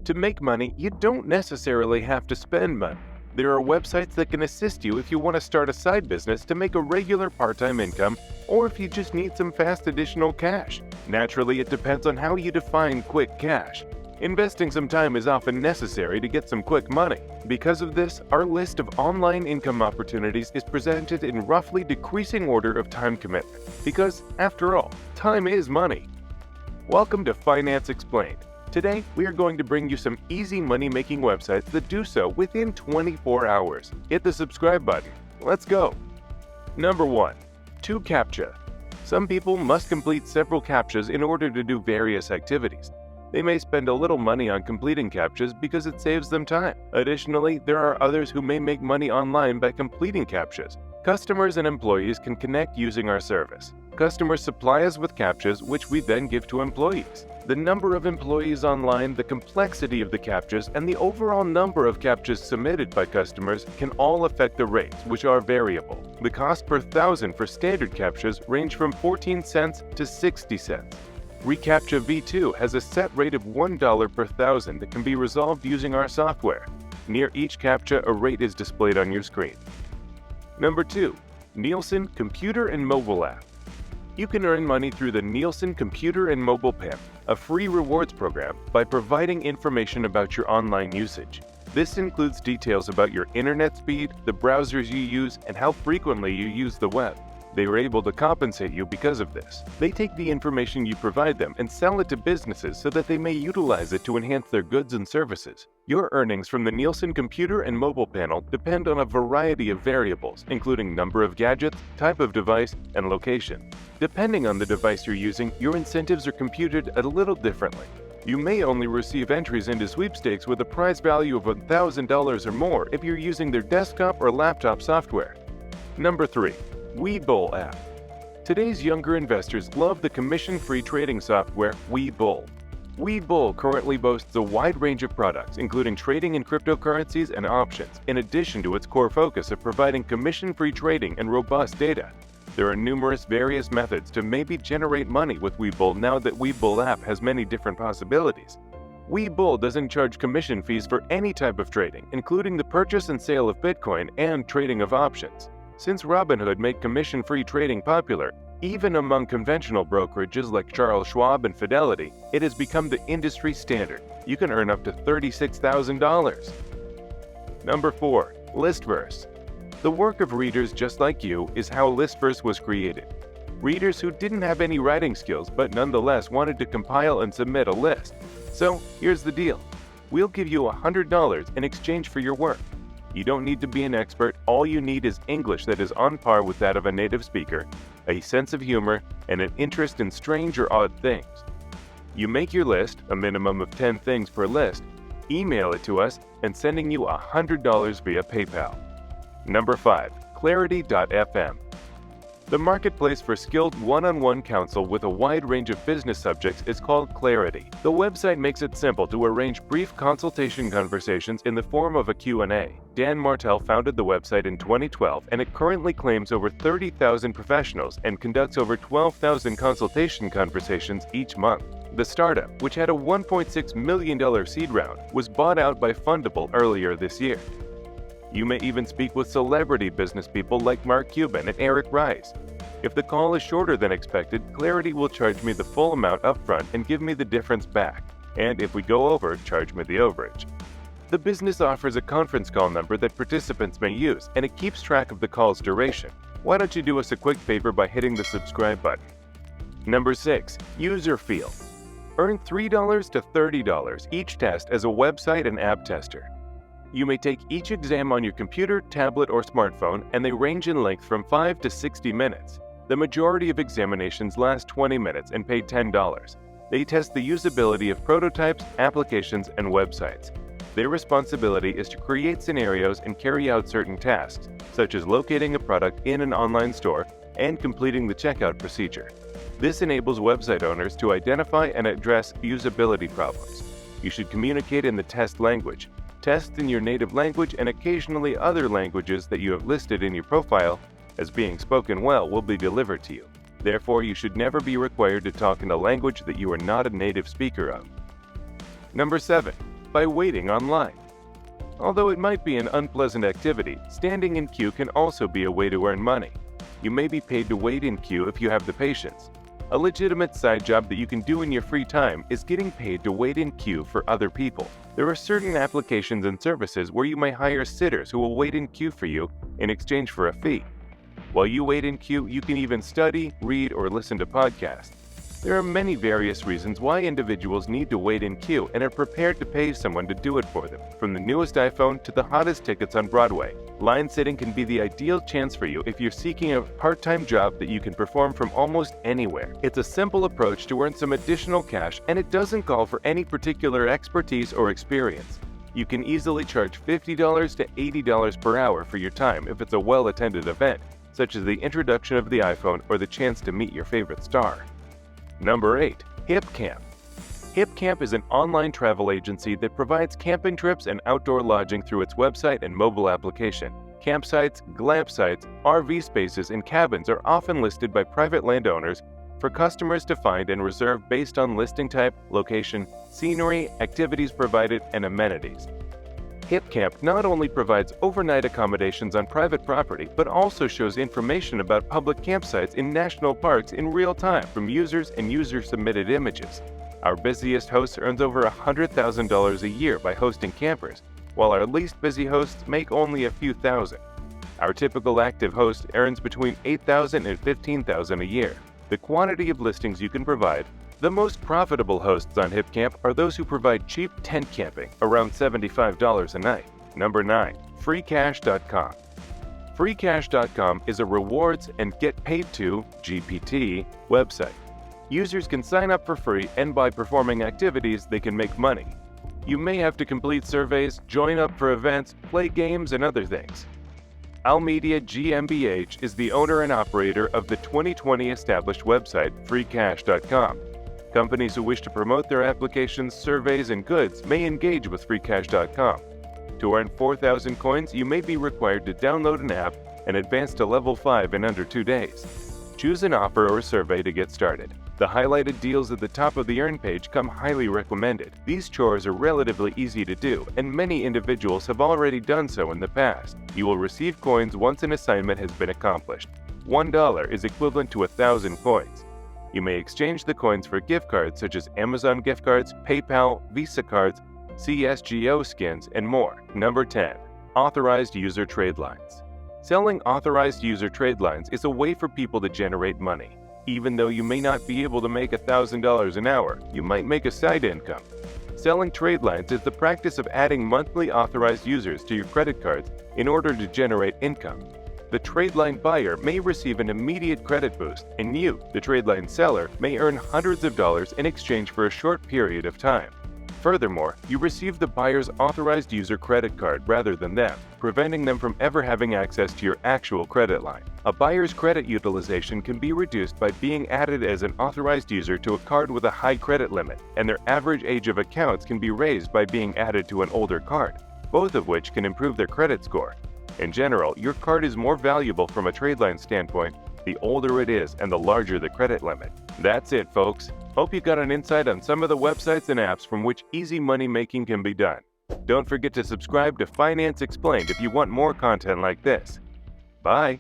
To make money, you don't necessarily have to spend money. There are websites that can assist you if you want to start a side business to make a regular part-time income, or if you just need some fast additional cash. Naturally, it depends on how you define quick cash. Investing some time is often necessary to get some quick money. Because of this, our list of online income opportunities is presented in roughly decreasing order of time commitment. Because, after all, time is money. Welcome to Finance Explained. Today, we are going to bring you some easy money-making websites that do so within 24 hours. Hit the subscribe button. Let's go. Number 1. 2Captcha. Some people must complete several CAPTCHAs in order to do various activities. They may spend a little money on completing CAPTCHAs because it saves them time. Additionally, there are others who may make money online by completing CAPTCHAs. Customers and employees can connect using our service. Customers supply us with CAPTCHAs, which we then give to employees. The number of employees online, the complexity of the CAPTCHAs, and the overall number of CAPTCHAs submitted by customers can all affect the rates, which are variable. The cost per thousand for standard CAPTCHAs range from 14 cents to 60 cents. reCAPTCHA V2 has a set rate of $1 per thousand that can be resolved using our software. Near each CAPTCHA, a rate is displayed on your screen. Number 2. Nielsen Computer and Mobile App. You can earn money through the Nielsen Computer and Mobile Panel, a free rewards program, by providing information about your online usage. This includes details about your internet speed, the browsers you use, and how frequently you use the web. They are able to compensate you because of this. They take the information you provide them and sell it to businesses so that they may utilize it to enhance their goods and services. Your earnings from the Nielsen Computer and Mobile Panel depend on a variety of variables, including number of gadgets, type of device, and location. Depending on the device you're using, your incentives are computed a little differently. You may only receive entries into sweepstakes with a prize value of $1,000 or more if you're using their desktop or laptop software. Number 3. Webull app. Today's younger investors love the commission-free trading software Webull. Webull currently boasts a wide range of products, including trading in cryptocurrencies and options, in addition to its core focus of providing commission-free trading and robust data. There are numerous various methods to maybe generate money with Webull now that Webull app has many different possibilities. Webull doesn't charge commission fees for any type of trading, including the purchase and sale of Bitcoin and trading of options. Since Robinhood made commission-free trading popular, even among conventional brokerages like Charles Schwab and Fidelity, it has become the industry standard. You can earn up to $36,000. Number 4. Listverse. The work of readers just like you is how Listverse was created. Readers who didn't have any writing skills but nonetheless wanted to compile and submit a list. So, here's the deal. We'll give you $100 in exchange for your work. You don't need to be an expert, all you need is English that is on par with that of a native speaker, a sense of humor, and an interest in strange or odd things. You make your list, a minimum of 10 things per list, email it to us, and sending you $100 via PayPal. Number 5. Clarity.fm. The marketplace for skilled one-on-one counsel with a wide range of business subjects is called Clarity. The website makes it simple to arrange brief consultation conversations in the form of a Q&A. Dan Martell founded the website in 2012, and it currently claims over 30,000 professionals and conducts over 12,000 consultation conversations each month. The startup, which had a $1.6 million seed round, was bought out by Fundable earlier this year. You may even speak with celebrity business people like Mark Cuban and Eric Rice. If the call is shorter than expected, Clarity will charge me the full amount upfront and give me the difference back. And if we go over, charge me the overage. The business offers a conference call number that participants may use, and it keeps track of the call's duration. Why don't you do us a quick favor by hitting the subscribe button? Number 6. Userfeel. Earn $3 to $30 each test as a website and app tester. You may take each exam on your computer, tablet, or smartphone, and they range in length from 5 to 60 minutes. The majority of examinations last 20 minutes and pay $10. They test the usability of prototypes, applications, and websites. Their responsibility is to create scenarios and carry out certain tasks, such as locating a product in an online store and completing the checkout procedure. This enables website owners to identify and address usability problems. You should communicate in the test language. Test in your native language and occasionally other languages that you have listed in your profile as being spoken well will be delivered to you. Therefore, you should never be required to talk in a language that you are not a native speaker of. Number 7. by waiting online. Although it might be an unpleasant activity, standing in queue can also be a way to earn money. You may be paid to wait in queue if you have the patience. A legitimate side job that you can do in your free time is getting paid to wait in queue for other people. There are certain applications and services where you may hire sitters who will wait in queue for you in exchange for a fee. While you wait in queue, you can even study, read, or listen to podcasts. There are many various reasons why individuals need to wait in queue and are prepared to pay someone to do it for them. From the newest iPhone to the hottest tickets on Broadway, line sitting can be the ideal chance for you if you're seeking a part-time job that you can perform from almost anywhere. It's a simple approach to earn some additional cash, and it doesn't call for any particular expertise or experience. You can easily charge $50 to $80 per hour for your time if it's a well-attended event, such as the introduction of the iPhone or the chance to meet your favorite star. Number 8. HipCamp. HipCamp is an online travel agency that provides camping trips and outdoor lodging through its website and mobile application. Campsites, glamp sites, RV spaces, and cabins are often listed by private landowners for customers to find and reserve based on listing type, location, scenery, activities provided, and amenities. HipCamp not only provides overnight accommodations on private property, but also shows information about public campsites in national parks in real time from users and user-submitted images. Our busiest host earns over $100,000 a year by hosting campers, while our least busy hosts make only a few thousand. Our typical active host earns between $8,000 and $15,000 a year. The quantity of listings you can provide. The most profitable hosts on HipCamp are those who provide cheap tent camping, around $75 a night. Number 9. FreeCash.com. FreeCash.com is a rewards and get paid to (GPT) website. Users can sign up for free, and by performing activities, they can make money. You may have to complete surveys, join up for events, play games, and other things. Almedia GmbH is the owner and operator of the 2020 established website FreeCash.com. Companies who wish to promote their applications, surveys, and goods may engage with FreeCash.com. To earn 4,000 coins, you may be required to download an app and advance to level 5 in under 2 days. Choose an offer or survey to get started. The highlighted deals at the top of the Earn page come highly recommended. These chores are relatively easy to do, and many individuals have already done so in the past. You will receive coins once an assignment has been accomplished. $1 is equivalent to 1,000 coins. You may exchange the coins for gift cards such as Amazon gift cards, PayPal, Visa cards, CSGO skins, and more. Number 10. Authorized user trade lines. Selling authorized user trade lines is a way for people to generate money. Even though you may not be able to make $1,000 an hour, you might make a side income. Selling trade lines is the practice of adding monthly authorized users to your credit cards in order to generate income. The trade line buyer may receive an immediate credit boost, and you, the trade line seller, may earn hundreds of dollars in exchange for a short period of time. Furthermore, you receive the buyer's authorized user credit card rather than them, preventing them from ever having access to your actual credit line. A buyer's credit utilization can be reduced by being added as an authorized user to a card with a high credit limit, and their average age of accounts can be raised by being added to an older card, both of which can improve their credit score. In general, your card is more valuable from a trade line standpoint the older it is and the larger the credit limit. That's it, folks. Hope you got an insight on some of the websites and apps from which easy money making can be done. Don't forget to subscribe to Finance Explained if you want more content like this. Bye!